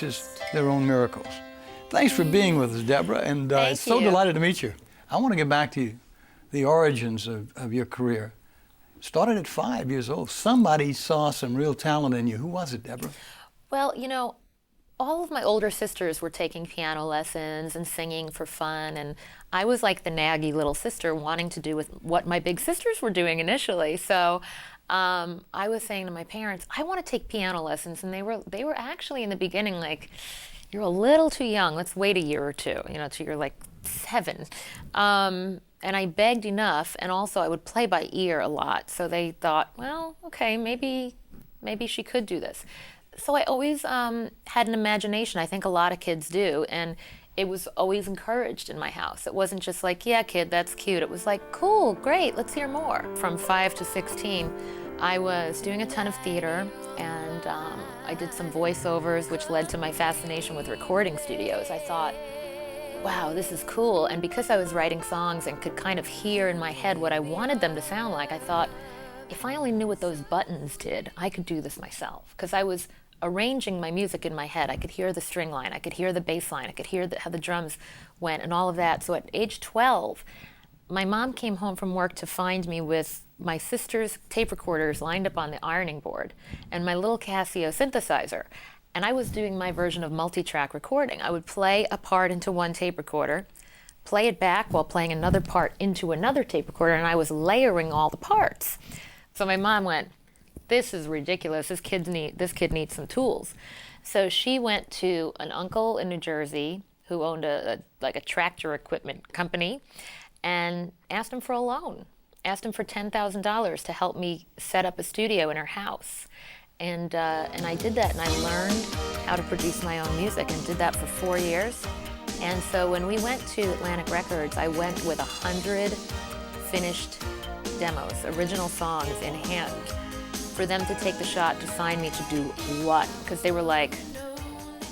just their own miracles. Thanks for being with us, Deborah, and it's so delighted to meet you. I want to get back to the origins of your career. Started at 5 years old. Somebody saw some real talent in you. Who was it, Deborah? Well, you know, all of my older sisters were taking piano lessons and singing for fun, and I was like the naggy little sister wanting to do with what my big sisters were doing initially. So I was saying to my parents, I want to take piano lessons, and they were actually in the beginning like, you're a little too young. Let's wait a year or two, you know, till you're like 7. And I begged enough, and also I would play by ear a lot. So they thought, well, okay, maybe she could do this. So I always had an imagination. I think a lot of kids do, and it was always encouraged in my house. It wasn't just like, yeah, kid, that's cute. It was like, cool, great, let's hear more. From 5 to 16, I was doing a ton of theater, and I did some voiceovers, which led to my fascination with recording studios. I thought, wow, this is cool. And because I was writing songs and could kind of hear in my head what I wanted them to sound like, I thought, if I only knew what those buttons did, I could do this myself. Because I was arranging my music in my head. I could hear the string line, I could hear the bass line, I could hear how the drums went and all of that. So at age 12, my mom came home from work to find me with my sister's tape recorders lined up on the ironing board and my little Casio synthesizer. And I was doing my version of multi-track recording. I would play a part into one tape recorder, play it back while playing another part into another tape recorder, and I was layering all the parts. So my mom went, this is ridiculous. This kid needs some tools. So she went to an uncle in New Jersey who owned a tractor equipment company and asked him for a loan. Asked him for $10,000 to help me set up a studio in her house. And I did that, and I learned how to produce my own music and did that for 4 years. And so when we went to Atlantic Records, I went with 100 finished demos, original songs in hand, for them to take the shot to sign me to do what? Because they were like,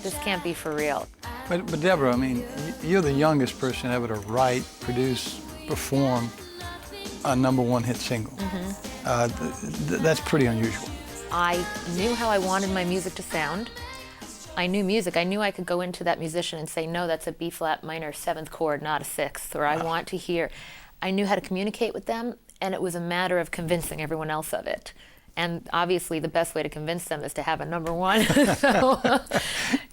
this can't be for real. But Deborah, I mean, you're the youngest person ever to write, produce, perform a #1 hit single. Mm-hmm. That's pretty unusual. I knew how I wanted my music to sound. I knew music. I knew I could go into that musician and say, no, that's a B-flat minor 7th chord, not a 6th, or I want to hear. I knew how to communicate with them, and it was a matter of convincing everyone else of it. And obviously, the best way to convince them is to have a #1.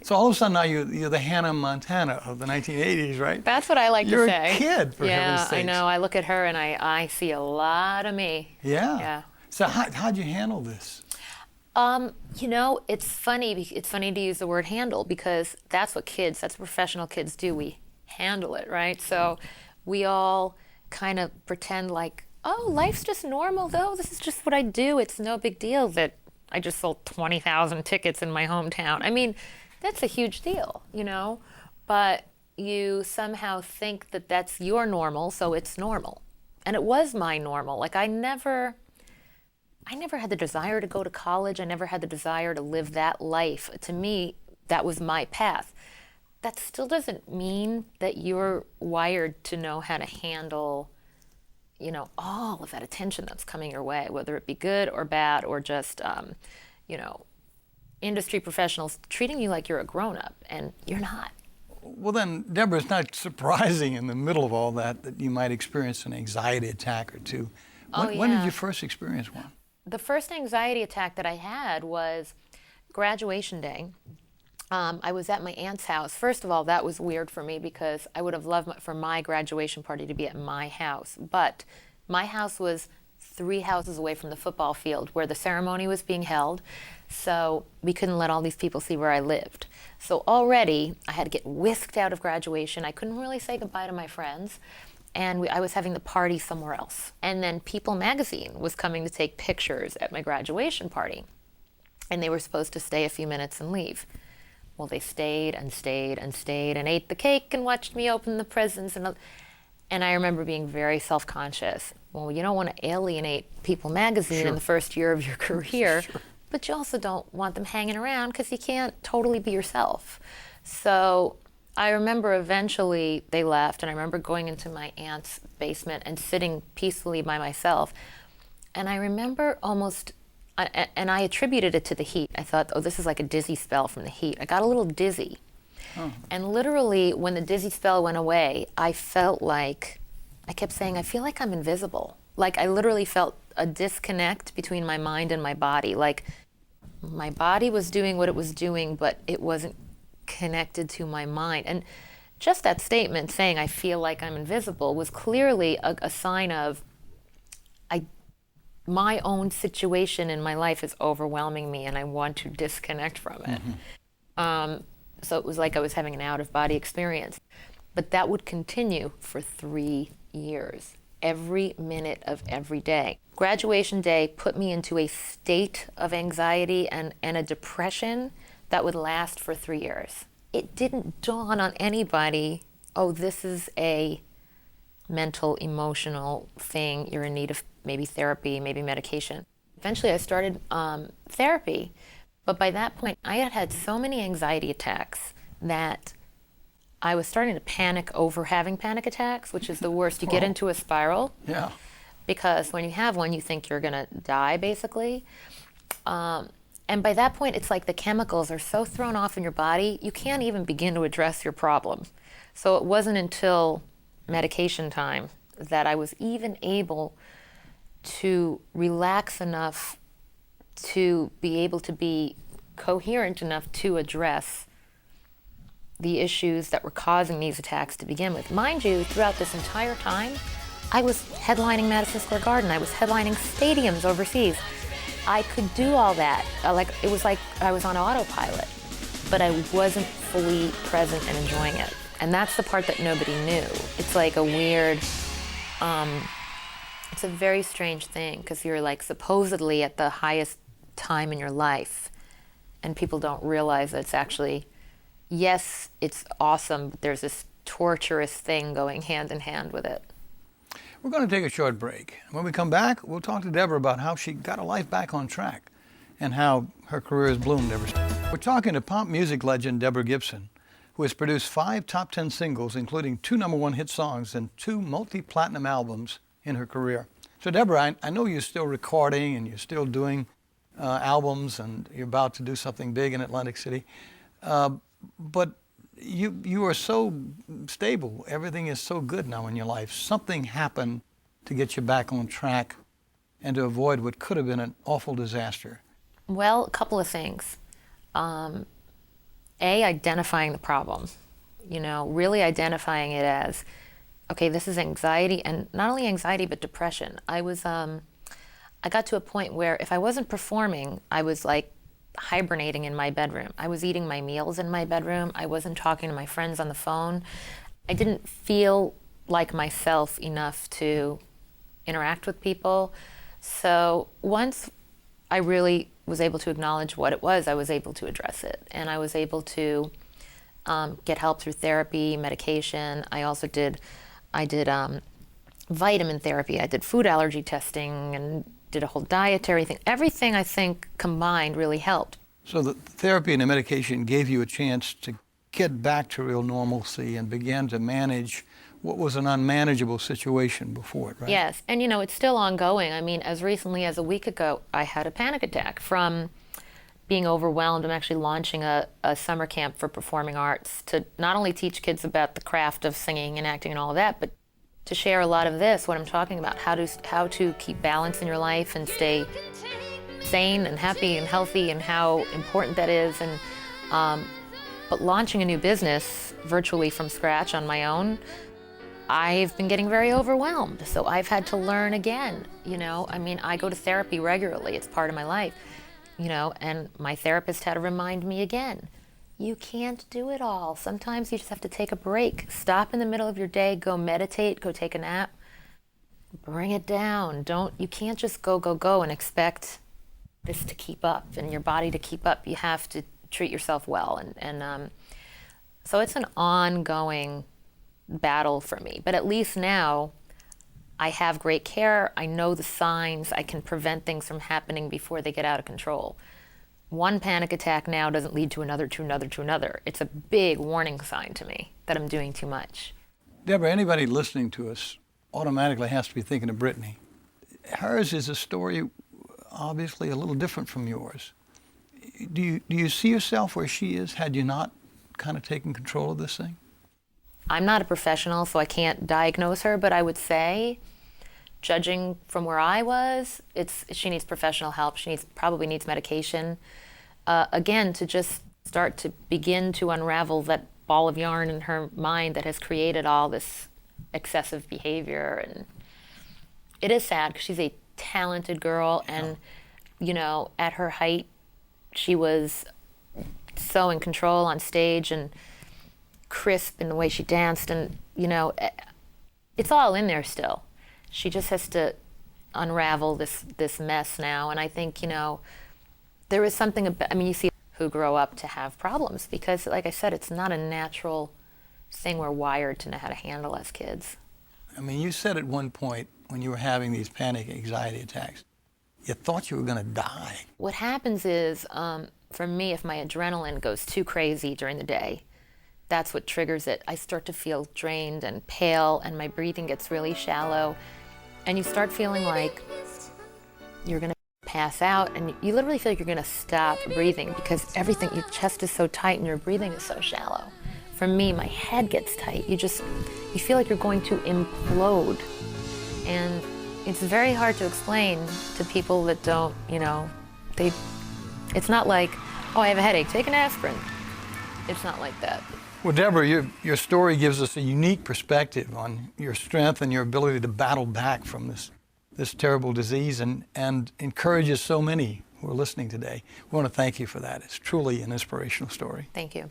So all of a sudden now you're the Hannah Montana of the 1980s, right? That's what I like to say. You're a kid, for heaven's sakes. Yeah, I know. I look at her and I see a lot of me. Yeah. Yeah. So how'd you handle this? You know, it's funny. It's funny to use the word handle because that's what professional kids do. We handle it, right? So we all kind of pretend like, oh, life's just normal, though. This is just what I do. It's no big deal that I just sold 20,000 tickets in my hometown. I mean, that's a huge deal, you know? But you somehow think that that's your normal, so it's normal. And it was my normal. Like, I never had the desire to go to college. I never had the desire to live that life. To me, that was my path. That still doesn't mean that you're wired to know how to handle, you know, all of that attention that's coming your way, whether it be good or bad or just, you know, industry professionals treating you like you're a grown-up, and you're not. Well then, Deborah, it's not surprising in the middle of all that you might experience an anxiety attack or two. When did you first experience one? The first anxiety attack that I had was graduation day. I was at my aunt's house. First of all, that was weird for me because I would have loved for my graduation party to be at my house. But my house was 3 houses away from the football field where the ceremony was being held. So we couldn't let all these people see where I lived. So already I had to get whisked out of graduation. I couldn't really say goodbye to my friends. And I was having the party somewhere else. And then People magazine was coming to take pictures at my graduation party. And they were supposed to stay a few minutes and leave. Well, they stayed and stayed and stayed and ate the cake and watched me open the presents. And I remember being very self-conscious. Well, you don't want to alienate People magazine in the first year of your career, but you also don't want them hanging around because you can't totally be yourself. So I remember eventually they left, and I remember going into my aunt's basement and sitting peacefully by myself. And I remember and I attributed it to the heat. I thought, oh, this is like a dizzy spell from the heat. I got a little dizzy. Oh. And literally, when the dizzy spell went away, I felt like, I kept saying, I feel like I'm invisible. Like I literally felt a disconnect between my mind and my body. Like my body was doing what it was doing, but it wasn't connected to my mind. And just that statement saying, I feel like I'm invisible, was clearly a sign of, my own situation in my life is overwhelming me and I want to disconnect from it. Mm-hmm. So it was like I was having an out-of-body experience. But that would continue for 3 years, every minute of every day. Graduation day put me into a state of anxiety and a depression that would last for 3 years. It didn't dawn on anybody, oh, this is a mental, emotional thing. You're in need of maybe therapy, maybe medication. Eventually I started therapy, but by that point I had had so many anxiety attacks that I was starting to panic over having panic attacks, which is the worst. You get into a spiral. Yeah. Because when you have one, you think you're gonna die, basically. And by that point, it's like the chemicals are so thrown off in your body, you can't even begin to address your problem. So it wasn't until medication time that I was even able to relax enough to be able to be coherent enough to address the issues that were causing these attacks to begin with. Mind you, throughout this entire time, I was headlining Madison Square Garden. I was headlining stadiums overseas. I could do all that. It was like I was on autopilot, but I wasn't fully present and enjoying it. And that's the part that nobody knew. It's like a weird, it's a very strange thing because you're like supposedly at the highest time in your life and people don't realize that it's actually, yes, it's awesome, but there's this torturous thing going hand in hand with it. We're going to take a short break. When we come back, we'll talk to Deborah about how she got her life back on track and how her career has bloomed ever since. We're talking to pop music legend Deborah Gibson, who has produced 5 top 10 singles, including 2 #1 hit songs and 2 multi-platinum albums in her career. So Deborah, I know you're still recording and you're still doing albums and you're about to do something big in Atlantic City, but you are so stable. Everything is so good now in your life. Something happened to get you back on track and to avoid what could have been an awful disaster. Well, a couple of things. Identifying the problem, really identifying it as, okay, this is anxiety, and not only anxiety, but depression. I got to a point where if I wasn't performing, I was like hibernating in my bedroom. I was eating my meals in my bedroom. I wasn't talking to my friends on the phone. I didn't feel like myself enough to interact with people. So once I really was able to acknowledge what it was, I was able to address it. And I was able to get help through therapy, medication. I did vitamin therapy. I did food allergy testing and did a whole dietary thing. Everything, I think, combined really helped. So the therapy and the medication gave you a chance to get back to real normalcy and begin to manage what was an unmanageable situation before it, right? Yes, and it's still ongoing. I mean, as recently as a week ago, I had a panic attack from being overwhelmed. I'm actually launching a summer camp for performing arts to not only teach kids about the craft of singing and acting and all of that, but to share a lot of this, what I'm talking about, how to keep balance in your life and stay sane and happy and healthy, and how important that is. And but launching a new business virtually from scratch on my own, I've been getting very overwhelmed. So I've had to learn again. I go to therapy regularly. It's part of my life. And my therapist had to remind me again, you can't do it all. Sometimes you just have to take a break. Stop in the middle of your day, go meditate, go take a nap, bring it down. You can't just go and expect this to keep up and your body to keep up. You have to treat yourself well. So it's an ongoing battle for me. But at least now I have great care. I know the signs. I can prevent things from happening before they get out of control. One panic attack now doesn't lead to another, to another, to another. It's a big warning sign to me that I'm doing too much. Deborah, anybody listening to us automatically has to be thinking of Brittany. Hers is a story obviously a little different from yours. Do you see yourself where she is had you not kind of taken control of this thing? I'm not a professional, so I can't diagnose her, but I would say, judging from where I was, she needs professional help. She probably needs medication. Again, to just start to begin to unravel that ball of yarn in her mind that has created all this excessive behavior. And it is sad because she's a talented girl, and at her height, she was so in control on stage and crisp in the way she danced, and it's all in there still. She just has to unravel this mess now. And I think there is something about, you see who grow up to have problems because, like I said, it's not a natural thing we're wired to know how to handle as kids. You said at one point when you were having these panic anxiety attacks, you thought you were going to die. What happens is, for me, if my adrenaline goes too crazy during the day, that's what triggers it. I start to feel drained and pale, and my breathing gets really shallow, and you start feeling like you're going to pass out, and you literally feel like you're going to stop breathing because your chest is so tight and your breathing is so shallow. For me, my head gets tight. You feel like you're going to implode, and it's very hard to explain to people that don't, it's not like, oh, I have a headache, take an aspirin. It's not like that. Well, Deborah, your story gives us a unique perspective on your strength and your ability to battle back from this terrible disease and encourages so many who are listening today. We want to thank you for that. It's truly an inspirational story. Thank you.